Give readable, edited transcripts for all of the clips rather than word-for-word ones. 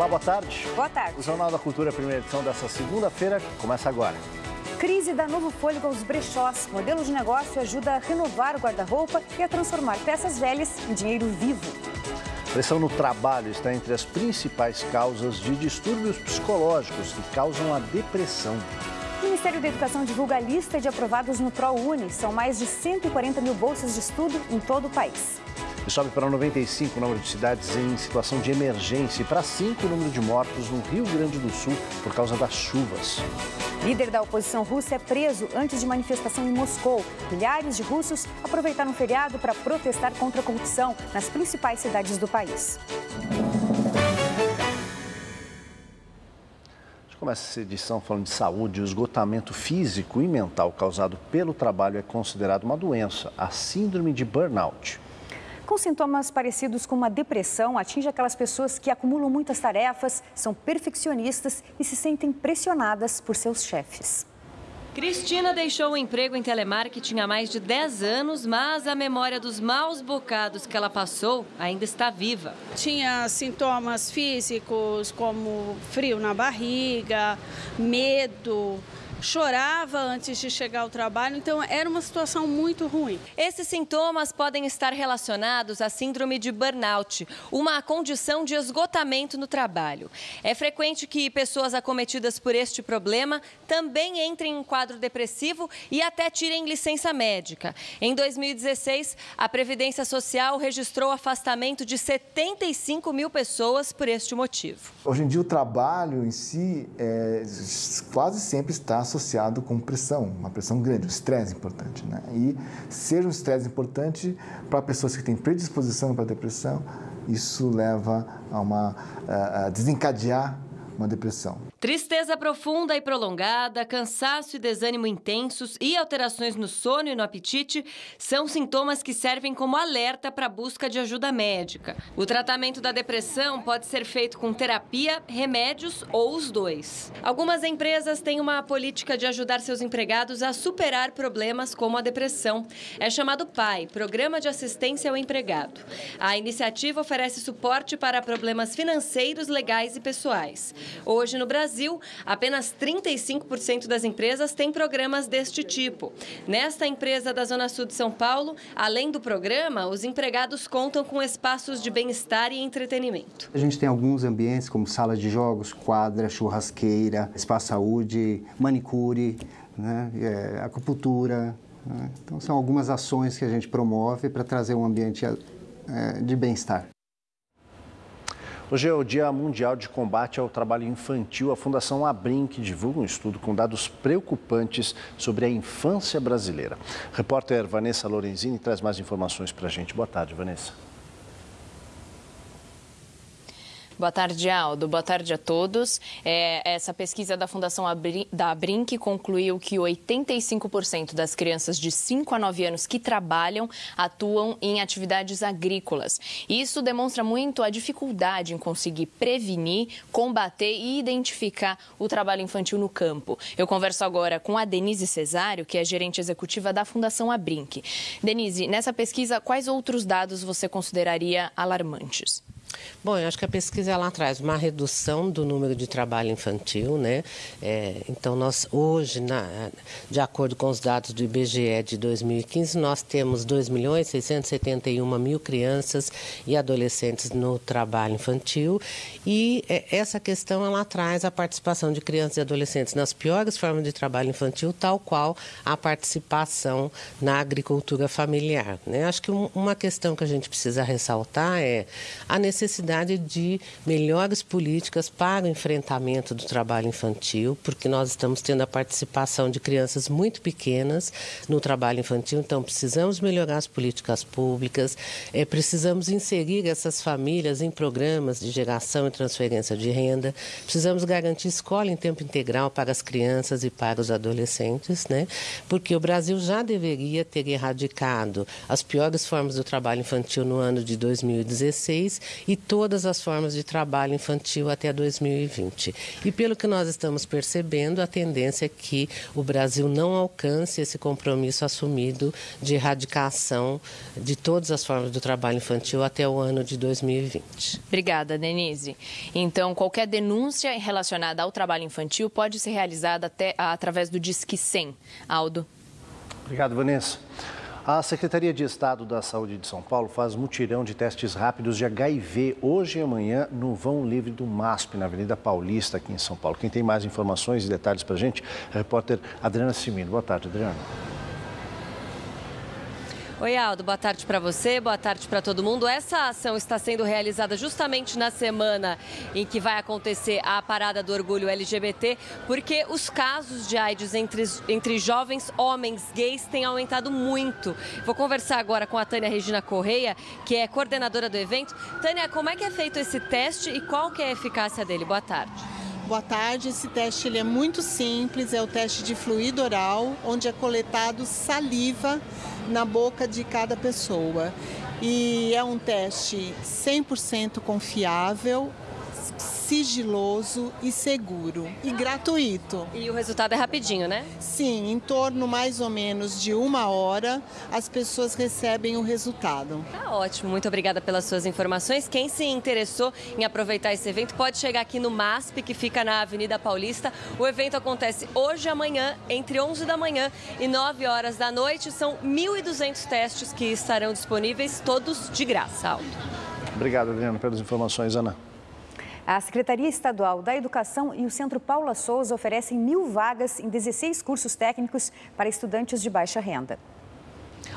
Olá, boa tarde. Boa tarde. O Jornal da Cultura, primeira edição dessa segunda-feira, começa agora. Crise dá novo fôlego aos brechós. Modelo de negócio ajuda a renovar o guarda-roupa e a transformar peças velhas em dinheiro vivo. Pressão no trabalho está entre as principais causas de distúrbios psicológicos que causam a depressão. O Ministério da Educação divulga a lista de aprovados no ProUni. São mais de 140 mil bolsas de estudo em todo o país. E sobe para 95 o número de cidades em situação de emergência e para 5 o número de mortos no Rio Grande do Sul por causa das chuvas. Líder da oposição russa é preso antes de manifestação em Moscou. Milhares de russos aproveitaram o feriado para protestar contra a corrupção nas principais cidades do país. Começa essa edição falando de saúde. O esgotamento físico e mental causado pelo trabalho é considerado uma doença, a síndrome de burnout. Com sintomas parecidos com uma depressão, atinge aquelas pessoas que acumulam muitas tarefas, são perfeccionistas e se sentem pressionadas por seus chefes. Cristina deixou o emprego em telemarketing há mais de 10 anos, mas a memória dos maus bocados que ela passou ainda está viva. Tinha sintomas físicos como frio na barriga, medo, chorava antes de chegar ao trabalho, então era uma situação muito ruim. Esses sintomas podem estar relacionados à síndrome de burnout, uma condição de esgotamento no trabalho. É frequente que pessoas acometidas por este problema também entrem em um quadro depressivo e até tirem licença médica. Em 2016, a Previdência Social registrou afastamento de 75 mil pessoas por este motivo. Hoje em dia o trabalho em si quase sempre está associado com pressão, uma pressão grande, um estresse importante, né? E ser um estresse importante para pessoas que têm predisposição para depressão, isso leva a desencadear uma depressão. Tristeza profunda e prolongada, cansaço e desânimo intensos e alterações no sono e no apetite são sintomas que servem como alerta para a busca de ajuda médica. O tratamento da depressão pode ser feito com terapia, remédios ou os dois. Algumas empresas têm uma política de ajudar seus empregados a superar problemas como a depressão. É chamado PAI, Programa de Assistência ao Empregado. A iniciativa oferece suporte para problemas financeiros, legais e pessoais. Hoje, no Brasil, apenas 35% das empresas têm programas deste tipo. Nesta empresa da Zona Sul de São Paulo, além do programa, os empregados contam com espaços de bem-estar e entretenimento. A gente tem alguns ambientes como sala de jogos, quadra, churrasqueira, espaço saúde, manicure, né, acupuntura. Né? Então, são algumas ações que a gente promove para trazer um ambiente de bem-estar. Hoje é o Dia Mundial de Combate ao Trabalho Infantil. A Fundação Abrinq divulga um estudo com dados preocupantes sobre a infância brasileira. A repórter Vanessa Lorenzini traz mais informações para a gente. Boa tarde, Vanessa. Boa tarde, Aldo. Boa tarde a todos. Essa pesquisa da Fundação Abrinq concluiu que 85% das crianças de 5 a 9 anos que trabalham atuam em atividades agrícolas. Isso demonstra muito a dificuldade em conseguir prevenir, combater e identificar o trabalho infantil no campo. Eu converso agora com a Denise Cesário, que é gerente executiva da Fundação Abrinq. Denise, nessa pesquisa, quais outros dados você consideraria alarmantes? Bom, eu acho que a pesquisa ela traz uma redução do número de trabalho infantil, né? Então, nós hoje, de acordo com os dados do IBGE de 2015, nós temos 2.671.000 crianças e adolescentes no trabalho infantil e essa questão ela traz a participação de crianças e adolescentes nas piores formas de trabalho infantil, tal qual a participação na agricultura familiar, né? Acho que uma questão que a gente precisa ressaltar é a necessidade de melhores políticas para o enfrentamento do trabalho infantil, porque nós estamos tendo a participação de crianças muito pequenas no trabalho infantil, então precisamos melhorar as políticas públicas, precisamos inserir essas famílias em programas de geração e transferência de renda, precisamos garantir escola em tempo integral para as crianças e para os adolescentes, né? Porque o Brasil já deveria ter erradicado as piores formas do trabalho infantil no ano de 2016 e todas as formas de trabalho infantil até 2020. E pelo que nós estamos percebendo, a tendência é que o Brasil não alcance esse compromisso assumido de erradicação de todas as formas do trabalho infantil até o ano de 2020. Obrigada, Denise. Então, qualquer denúncia relacionada ao trabalho infantil pode ser realizada através do Disque 100. Aldo. Obrigado, Vanessa. A Secretaria de Estado da Saúde de São Paulo faz mutirão de testes rápidos de HIV hoje e amanhã no vão livre do MASP, na Avenida Paulista, aqui em São Paulo. Quem tem mais informações e detalhes para a gente é a repórter Adriana Cimino. Boa tarde, Adriana. Oi, Aldo, boa tarde para você, boa tarde para todo mundo. Essa ação está sendo realizada justamente na semana em que vai acontecer a Parada do Orgulho LGBT, porque os casos de AIDS entre jovens homens gays têm aumentado muito. Vou conversar agora com a Tânia Regina Correia, que é coordenadora do evento. Tânia, como é que é feito esse teste e qual que é a eficácia dele? Boa tarde. Boa tarde, esse teste ele é muito simples, é o teste de fluido oral, onde é coletado saliva na boca de cada pessoa. E é um teste 100% confiável, sigiloso e seguro e gratuito. E o resultado é rapidinho, né? Sim, em torno mais ou menos de 1 hora as pessoas recebem o resultado. Tá ótimo, muito obrigada pelas suas informações. Quem se interessou em aproveitar esse evento pode chegar aqui no MASP, que fica na Avenida Paulista. O evento acontece hoje e amanhã, entre 11 da manhã e 9 horas da noite. São 1.200 testes que estarão disponíveis, todos de graça, Aldo. Obrigado, Adriana, pelas informações, Ana. A Secretaria Estadual da Educação e o Centro Paula Souza oferecem 1.000 vagas em 16 cursos técnicos para estudantes de baixa renda.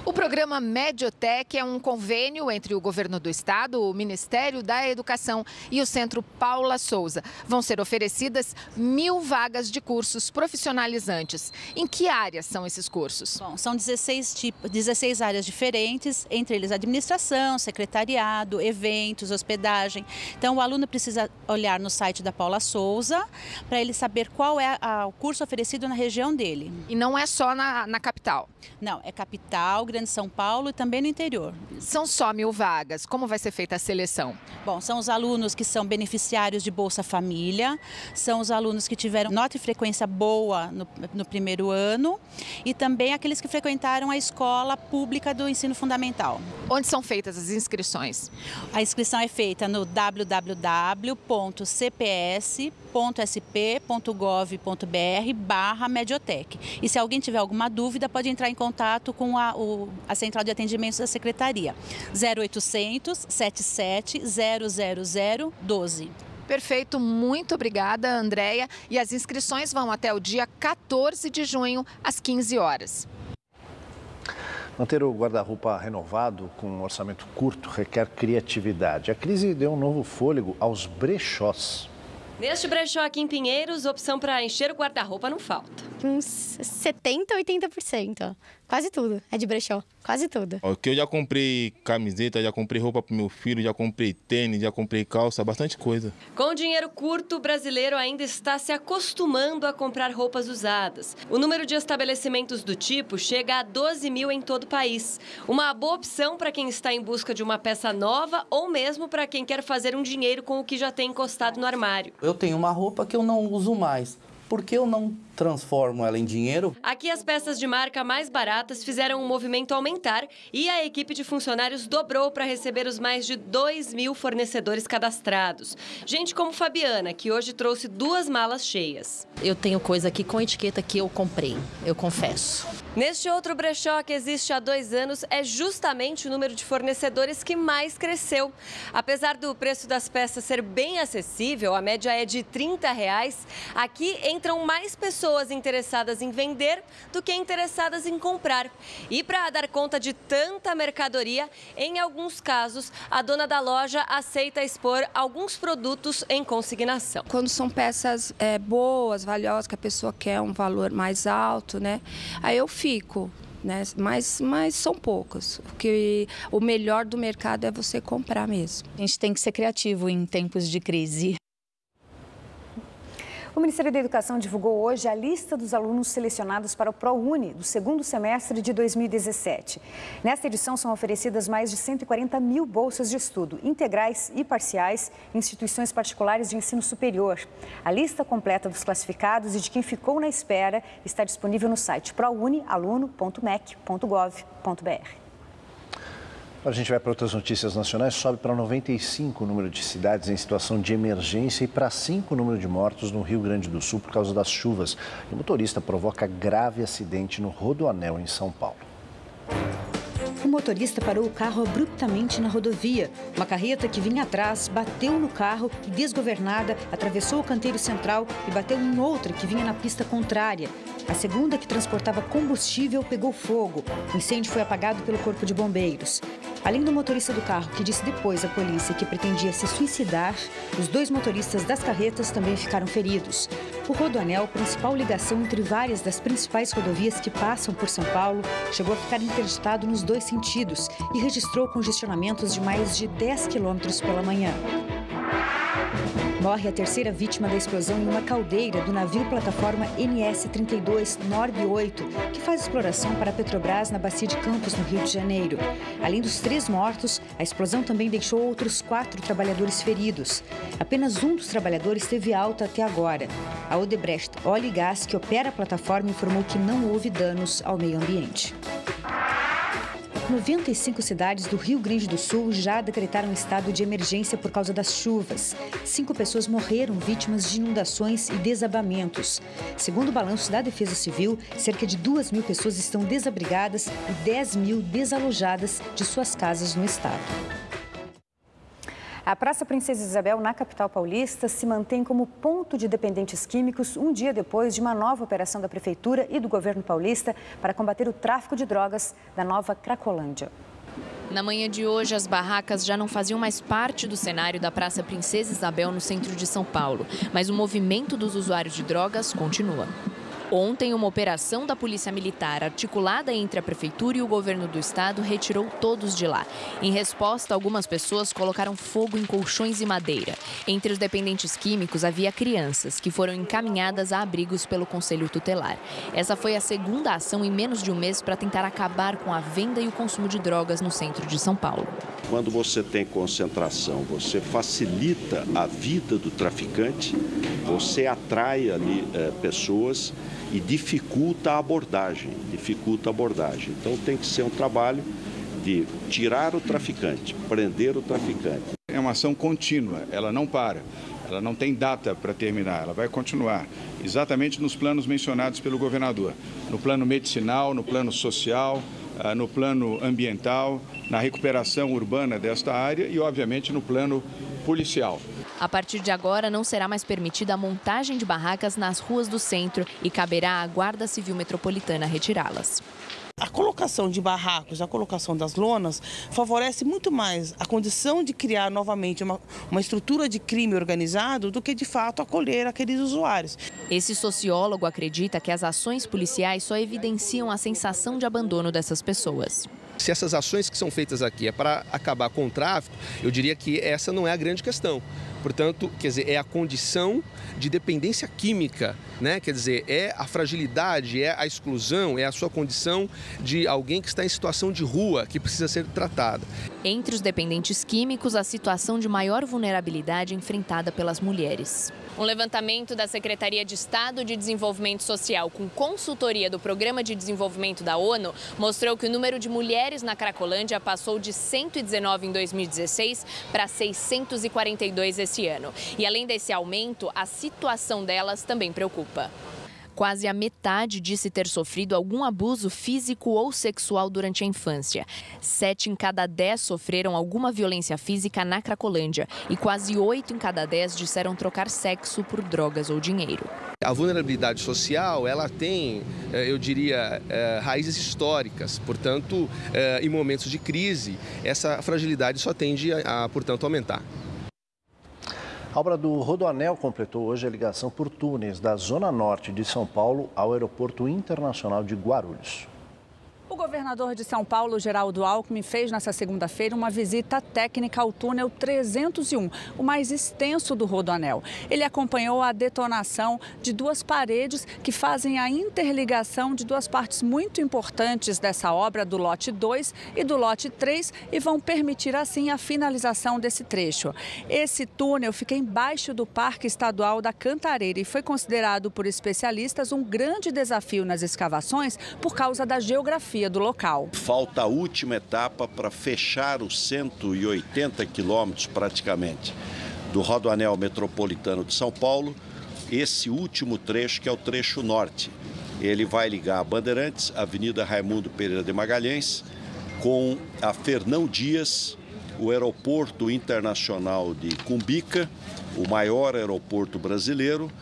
O programa Mediotec é um convênio entre o governo do estado, o Ministério da Educação e o Centro Paula Souza. Vão ser oferecidas 1.000 vagas de cursos profissionalizantes. Em que áreas são esses cursos? Bom, são 16 áreas diferentes, entre eles administração, secretariado, eventos, hospedagem. Então, o aluno precisa olhar no site da Paula Souza para ele saber qual é o curso oferecido na região dele. E não é só na capital? Não, é capital, Grande São Paulo e também no interior. São só 1.000 vagas. Como vai ser feita a seleção? Bom, são os alunos que são beneficiários de Bolsa Família, são os alunos que tiveram nota e frequência boa no primeiro ano e também aqueles que frequentaram a escola pública do ensino fundamental. Onde são feitas as inscrições? A inscrição é feita no www.cps.sp.gov.br/Mediotec. E se alguém tiver alguma dúvida, pode entrar em contato com a Central de Atendimento da Secretaria, 0800 77 00012. Perfeito, muito obrigada, Andréia. E as inscrições vão até o dia 14 de junho, às 15 horas. Manter o guarda-roupa renovado com um orçamento curto requer criatividade. A crise deu um novo fôlego aos brechós. Neste brechó aqui em Pinheiros, opção para encher o guarda-roupa não falta. Uns 70%, 80%. Quase tudo é de brechó, quase tudo. Eu já comprei camiseta, já comprei roupa para meu filho, já comprei tênis, já comprei calça, bastante coisa. Com dinheiro curto, o brasileiro ainda está se acostumando a comprar roupas usadas. O número de estabelecimentos do tipo chega a 12 mil em todo o país. Uma boa opção para quem está em busca de uma peça nova ou mesmo para quem quer fazer um dinheiro com o que já tem encostado no armário. Eu tenho uma roupa que eu não uso mais. Por que eu não transformo ela em dinheiro? Aqui as peças de marca mais baratas fizeram o movimento aumentar e a equipe de funcionários dobrou para receber os mais de 2 mil fornecedores cadastrados. Gente como Fabiana, que hoje trouxe 2 malas cheias. Eu tenho coisa aqui com etiqueta que eu comprei, eu confesso. Neste outro brechó que existe há 2 anos, é justamente o número de fornecedores que mais cresceu. Apesar do preço das peças ser bem acessível, a média é de R$30, aqui entram mais pessoas interessadas em vender do que interessadas em comprar. E para dar conta de tanta mercadoria, em alguns casos, a dona da loja aceita expor alguns produtos em consignação. Quando são peças boas, valiosas, que a pessoa quer um valor mais alto, né? Aí eu fico, né? Mas são poucos. Porque o melhor do mercado é você comprar mesmo. A gente tem que ser criativo em tempos de crise. O Ministério da Educação divulgou hoje a lista dos alunos selecionados para o ProUni do segundo semestre de 2017. Nesta edição são oferecidas mais de 140 mil bolsas de estudo, integrais e parciais, em instituições particulares de ensino superior. A lista completa dos classificados e de quem ficou na espera está disponível no site prounialuno.mec.gov.br. A gente vai para outras notícias nacionais. Sobe para 95 o número de cidades em situação de emergência e para 5 o número de mortos no Rio Grande do Sul por causa das chuvas. E o motorista provoca grave acidente no Rodoanel, em São Paulo. O motorista parou o carro abruptamente na rodovia. Uma carreta que vinha atrás bateu no carro e, desgovernada, atravessou o canteiro central e bateu em outra que vinha na pista contrária. A segunda, que transportava combustível, pegou fogo. O incêndio foi apagado pelo Corpo de Bombeiros. Além do motorista do carro, que disse depois à polícia que pretendia se suicidar, os 2 motoristas das carretas também ficaram feridos. O Rodoanel, principal ligação entre várias das principais rodovias que passam por São Paulo, chegou a ficar interditado nos 2 sentidos e registrou congestionamentos de mais de 10 quilômetros pela manhã. Morre a 3ª vítima da explosão em uma caldeira do navio plataforma NS-32 Norbe 8, que faz exploração para a Petrobras na Bacia de Campos, no Rio de Janeiro. Além dos 3 mortos, a explosão também deixou outros 4 trabalhadores feridos. Apenas um dos trabalhadores teve alta até agora. A Odebrecht Óleo e Gás, que opera a plataforma, informou que não houve danos ao meio ambiente. 95 cidades do Rio Grande do Sul já decretaram estado de emergência por causa das chuvas. 5 pessoas morreram vítimas de inundações e desabamentos. Segundo o balanço da Defesa Civil, cerca de 2.000 pessoas estão desabrigadas e 10.000 desalojadas de suas casas no estado. A Praça Princesa Isabel, na capital paulista, se mantém como ponto de dependentes químicos um dia depois de uma nova operação da Prefeitura e do governo paulista para combater o tráfico de drogas da nova Cracolândia. Na manhã de hoje, as barracas já não faziam mais parte do cenário da Praça Princesa Isabel, no centro de São Paulo, mas o movimento dos usuários de drogas continua. Ontem, uma operação da Polícia Militar, articulada entre a Prefeitura e o governo do estado, retirou todos de lá. Em resposta, algumas pessoas colocaram fogo em colchões e madeira. Entre os dependentes químicos, havia crianças, que foram encaminhadas a abrigos pelo Conselho Tutelar. Essa foi a 2ª ação em menos de um mês para tentar acabar com a venda e o consumo de drogas no centro de São Paulo. Quando você tem concentração, você facilita a vida do traficante, você atrai ali pessoas e dificulta a abordagem, Então tem que ser um trabalho de tirar o traficante, prender o traficante. É uma ação contínua, ela não para, ela não tem data para terminar, ela vai continuar, exatamente nos planos mencionados pelo governador, no plano medicinal, no plano social, no plano ambiental, na recuperação urbana desta área e, obviamente, no plano policial. A partir de agora, não será mais permitida a montagem de barracas nas ruas do centro e caberá à Guarda Civil Metropolitana retirá-las. A colocação de barracos, a colocação das lonas, favorece muito mais a condição de criar novamente uma estrutura de crime organizado do que, de fato, acolher aqueles usuários. Esse sociólogo acredita que as ações policiais só evidenciam a sensação de abandono dessas pessoas. Se essas ações que são feitas aqui é para acabar com o tráfico, eu diria que essa não é a grande questão. Portanto, quer dizer, é a condição de dependência química, né? Quer dizer, é a fragilidade, é a exclusão, é a sua condição de alguém que está em situação de rua, que precisa ser tratada. Entre os dependentes químicos, a situação de maior vulnerabilidade enfrentada pelas mulheres. Um levantamento da Secretaria de Estado de Desenvolvimento Social com consultoria do Programa de Desenvolvimento da ONU mostrou que o número de mulheres na Cracolândia passou de 119 em 2016 para 642 esse ano. E além desse aumento, a situação delas também preocupa. Quase a metade disse ter sofrido algum abuso físico ou sexual durante a infância. 7 em cada 10 sofreram alguma violência física na Cracolândia e quase 8 em cada 10 disseram trocar sexo por drogas ou dinheiro. A vulnerabilidade social, ela tem, eu diria, raízes históricas. Portanto, em momentos de crise, essa fragilidade só tende a portanto, aumentar. A obra do Rodoanel completou hoje a ligação por túneis da Zona Norte de São Paulo ao Aeroporto Internacional de Guarulhos. O governador de São Paulo, Geraldo Alckmin, fez nesta segunda-feira uma visita técnica ao túnel 301, o mais extenso do Rodoanel. Ele acompanhou a detonação de duas paredes que fazem a interligação de duas partes muito importantes dessa obra, do lote 2 e do lote 3, e vão permitir assim a finalização desse trecho. Esse túnel fica embaixo do Parque Estadual da Cantareira e foi considerado por especialistas um grande desafio nas escavações por causa da geografia do local. Falta a última etapa para fechar os 180 quilômetros praticamente do Rodoanel Metropolitano de São Paulo, esse último trecho que é o trecho norte. Ele vai ligar a Bandeirantes, a Avenida Raimundo Pereira de Magalhães, com a Fernão Dias, o Aeroporto Internacional de Cumbica, o maior aeroporto brasileiro,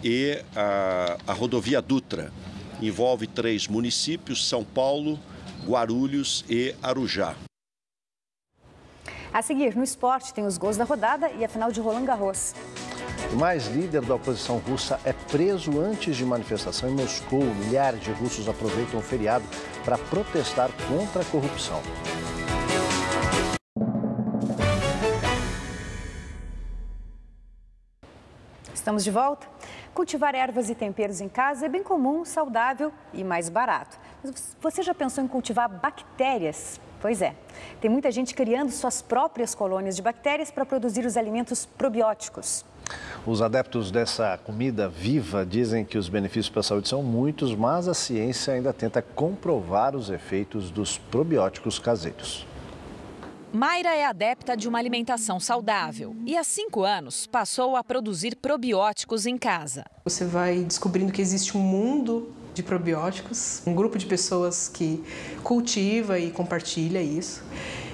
e a Rodovia Dutra. Envolve 3 municípios, São Paulo, Guarulhos e Arujá. A seguir, no esporte, tem os gols da rodada e a final de Roland Garros. O mais líder da oposição russa é preso antes de manifestação em Moscou. Milhares de russos aproveitam o feriado para protestar contra a corrupção. Estamos de volta. Cultivar ervas e temperos em casa é bem comum, saudável e mais barato. Mas você já pensou em cultivar bactérias? Pois é, tem muita gente criando suas próprias colônias de bactérias para produzir os alimentos probióticos. Os adeptos dessa comida viva dizem que os benefícios para a saúde são muitos, mas a ciência ainda tenta comprovar os efeitos dos probióticos caseiros. Mayra é adepta de uma alimentação saudável e há 5 anos passou a produzir probióticos em casa. Você vai descobrindo que existe um mundo de probióticos, um grupo de pessoas que cultiva e compartilha isso.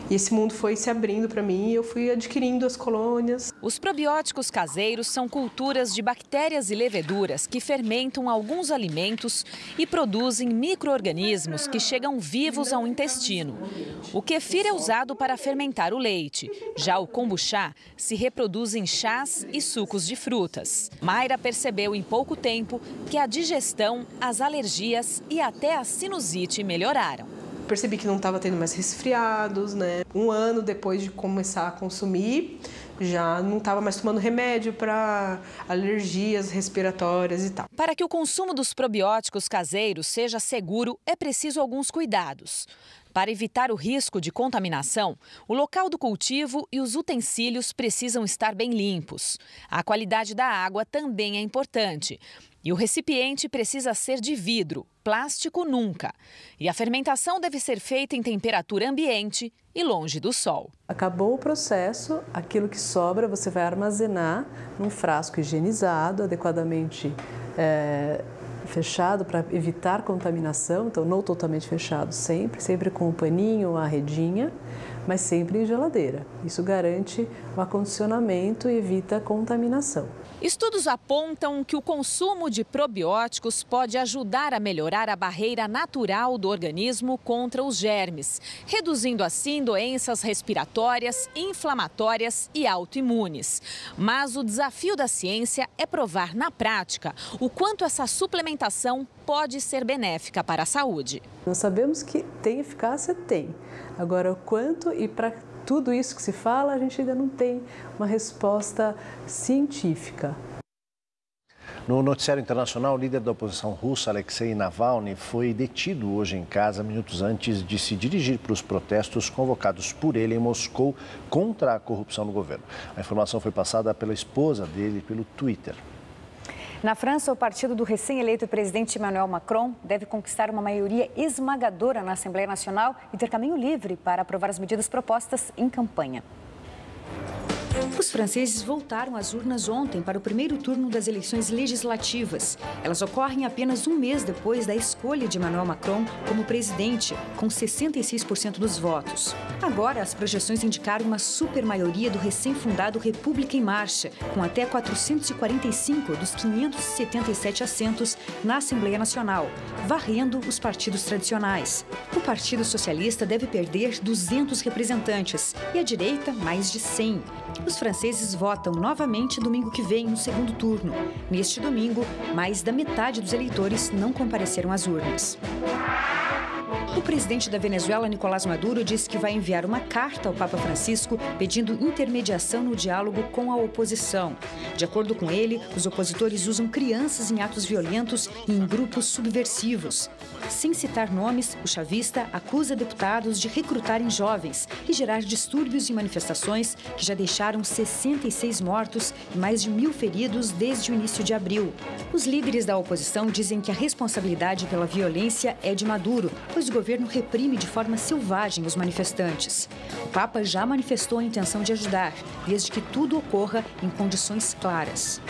E esse mundo foi se abrindo para mim e eu fui adquirindo as colônias. Os probióticos caseiros são culturas de bactérias e leveduras que fermentam alguns alimentos e produzem micro-organismos que chegam vivos ao intestino. O kefir é usado para fermentar o leite. Já o kombucha se reproduz em chás e sucos de frutas. Mayra percebeu em pouco tempo que a digestão, as alergias e até a sinusite melhoraram. Percebi que não estava tendo mais resfriados, né? 1 ano depois de começar a consumir, já não estava mais tomando remédio para alergias respiratórias e tal. Para que o consumo dos probióticos caseiros seja seguro, é preciso alguns cuidados. Para evitar o risco de contaminação, o local do cultivo e os utensílios precisam estar bem limpos. A qualidade da água também é importante. E o recipiente precisa ser de vidro, plástico nunca. E a fermentação deve ser feita em temperatura ambiente e longe do sol. Acabou o processo, aquilo que sobra você vai armazenar num frasco higienizado, adequadamente fechado para evitar contaminação, então não totalmente fechado sempre com um paninho, uma redinha, mas sempre em geladeira. Isso garante o acondicionamento e evita a contaminação. Estudos apontam que o consumo de probióticos pode ajudar a melhorar a barreira natural do organismo contra os germes, reduzindo assim doenças respiratórias, inflamatórias e autoimunes. Mas o desafio da ciência é provar na prática o quanto essa suplementação pode ser benéfica para a saúde. Nós sabemos que tem eficácia, tem. Agora, o quanto e para tudo isso que se fala, a gente ainda não tem uma resposta científica. No noticiário internacional, o líder da oposição russa, Alexei Navalny, foi detido hoje em casa, minutos antes de se dirigir para os protestos convocados por ele em Moscou contra a corrupção no governo. A informação foi passada pela esposa dele pelo Twitter. Na França, o partido do recém-eleito presidente Emmanuel Macron deve conquistar uma maioria esmagadora na Assembleia Nacional e ter caminho livre para aprovar as medidas propostas em campanha. Os franceses voltaram às urnas ontem para o primeiro turno das eleições legislativas. Elas ocorrem apenas um mês depois da escolha de Emmanuel Macron como presidente, com 66% dos votos. Agora, as projeções indicaram uma supermaioria do recém-fundado República em Marcha, com até 445 dos 577 assentos na Assembleia Nacional, varrendo os partidos tradicionais. O Partido Socialista deve perder 200 representantes e a direita mais de 100. Os franceses votam novamente domingo que vem, no segundo turno. Neste domingo, mais da metade dos eleitores não compareceram às urnas. O presidente da Venezuela, Nicolás Maduro, disse que vai enviar uma carta ao Papa Francisco pedindo intermediação no diálogo com a oposição. De acordo com ele, os opositores usam crianças em atos violentos e em grupos subversivos. Sem citar nomes, o chavista acusa deputados de recrutarem jovens e gerar distúrbios e manifestações que já deixaram 66 mortos e mais de 1.000 feridos desde o início de abril. Os líderes da oposição dizem que a responsabilidade pela violência é de Maduro, pois o governo reprime de forma selvagem os manifestantes. O Papa já manifestou a intenção de ajudar, desde que tudo ocorra em condições claras.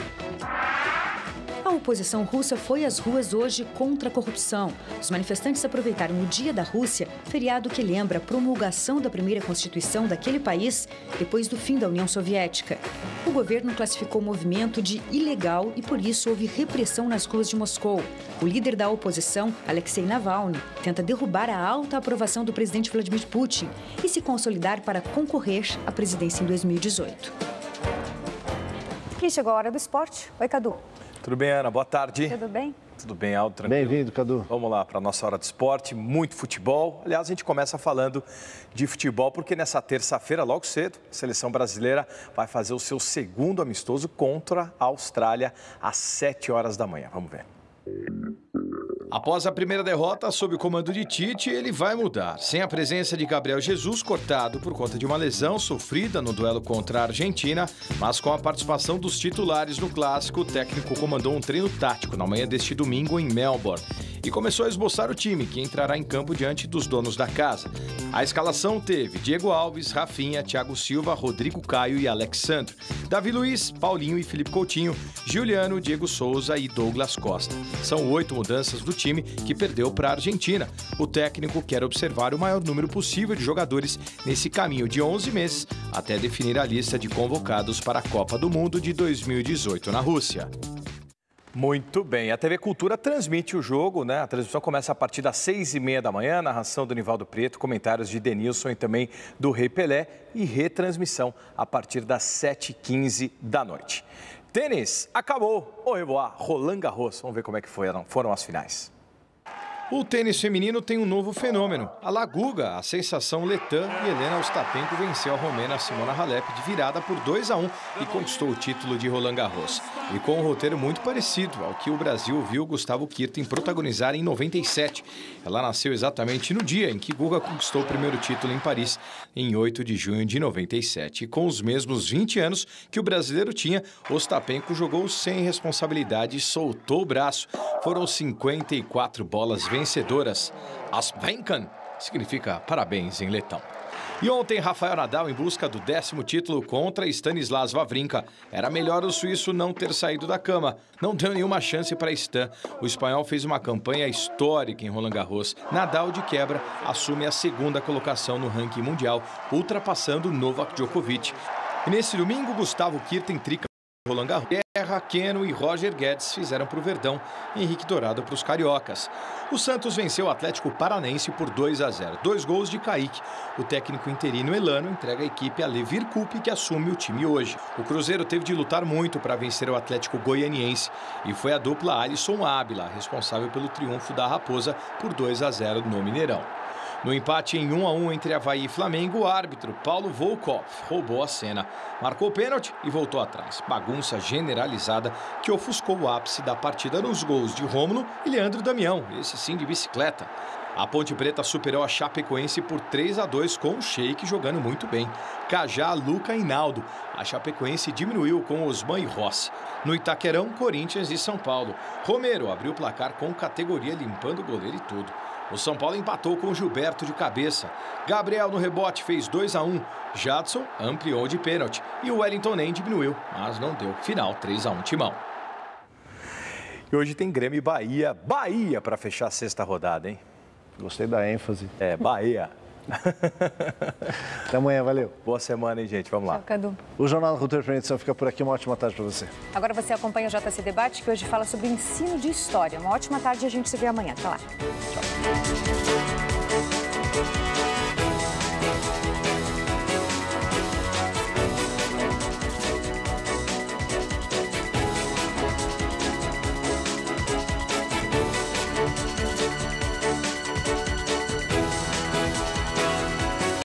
A oposição russa foi às ruas hoje contra a corrupção. Os manifestantes aproveitaram o Dia da Rússia, feriado que lembra a promulgação da primeira Constituição daquele país depois do fim da União Soviética. O governo classificou o movimento de ilegal e, por isso, houve repressão nas ruas de Moscou. O líder da oposição, Alexei Navalny, tenta derrubar a alta aprovação do presidente Vladimir Putin e se consolidar para concorrer à presidência em 2018. E chegou a hora do esporte. Oi, Cadu. Tudo bem, Ana? Boa tarde. Tudo bem? Tudo bem, Aldo? Tranquilo? Bem-vindo, Cadu. Vamos lá para a nossa hora de esporte, muito futebol. Aliás, a gente começa falando de futebol porque nessa terça-feira, logo cedo, a seleção brasileira vai fazer o seu segundo amistoso contra a Austrália às 7 horas da manhã. Vamos ver. Após a primeira derrota sob o comando de Tite, ele vai mudar. Sem a presença de Gabriel Jesus, cortado por conta de uma lesão sofrida no duelo contra a Argentina, mas com a participação dos titulares no clássico, o técnico comandou um treino tático na manhã deste domingo em Melbourne e começou a esboçar o time, que entrará em campo diante dos donos da casa. A escalação teve Diego Alves, Rafinha, Thiago Silva, Rodrigo Caio e Alexandre, Davi Luiz, Paulinho e Felipe Coutinho, Juliano, Diego Souza e Douglas Costa. São 8 mudanças do time que perdeu para a Argentina. O técnico quer observar o maior número possível de jogadores nesse caminho de 11 meses até definir a lista de convocados para a Copa do Mundo de 2018 na Rússia. Muito bem, a TV Cultura transmite o jogo, né? A transmissão começa a partir das 6h30 da manhã, narração do Nivaldo Preto, comentários de Denilson e também do Rei Pelé e retransmissão a partir das 7h15 da noite. Tênis, acabou. Au revoir, Roland Garros. Vamos ver como é que foram as finais. O tênis feminino tem um novo fenômeno. A Laguga, a sensação letã, e Helena Ostapenko venceu a romena Simona Halep de virada por 2-1 e conquistou o título de Roland Garros. E com um roteiro muito parecido ao que o Brasil viu Gustavo Kuerten protagonizar em 97. Ela nasceu exatamente no dia em que Guga conquistou o primeiro título em Paris, em 8 de junho de 97. E com os mesmos 20 anos que o brasileiro tinha, Ostapenko jogou sem responsabilidade e soltou o braço. Foram 54 bolas vencedoras. Asvenkan significa parabéns em letão. E ontem, Rafael Nadal em busca do 10º título contra Stanislas Wawrinka. Era melhor o suíço não ter saído da cama. Não deu nenhuma chance para Stan. O espanhol fez uma campanha histórica em Roland Garros. Nadal, de quebra, assume a 2ª colocação no ranking mundial, ultrapassando Novak Djokovic. E nesse domingo, Gustavo Kuerten trica Roland Garros. Guerra, Keno e Roger Guedes fizeram para o Verdão, Henrique Dourado para os cariocas. O Santos venceu o Atlético Paranense por 2-0. 2 gols de Kaique. O técnico interino Elano entrega a equipe a Levir Coupe, que assume o time hoje. O Cruzeiro teve de lutar muito para vencer o Atlético Goianiense e foi a dupla Alisson Ábila responsável pelo triunfo da Raposa por 2-0 no Mineirão. No empate em 1-1 entre Avaí e Flamengo, o árbitro Paulo Volkov roubou a cena. Marcou pênalti e voltou atrás. Bagunça generalizada que ofuscou o ápice da partida nos gols de Rômulo e Leandro Damião, esse sim de bicicleta. A Ponte Preta superou a Chapecoense por 3-2 com o Sheik jogando muito bem. Cajá, Luca e Naldo. A Chapecoense diminuiu com Osman e Rossi. No Itaquerão, Corinthians e São Paulo. Romero abriu o placar com categoria, limpando o goleiro e tudo. O São Paulo empatou com o Gilberto de cabeça. Gabriel no rebote fez 2-1. Jadson ampliou de pênalti. E o Wellington nem diminuiu, mas não deu. Final 3-1 Timão. E hoje tem Grêmio e Bahia. Bahia para fechar a 6ª rodada, hein? Gostei da ênfase. É, Bahia. Até amanhã, valeu. Boa semana, hein, gente? Vamos lá. Tchau, Cadu. O Jornal da Cultura e Edição fica por aqui. Uma ótima tarde para você. Agora você acompanha o JC Debate, que hoje fala sobre ensino de história. Uma ótima tarde e a gente se vê amanhã. Até lá. Tchau.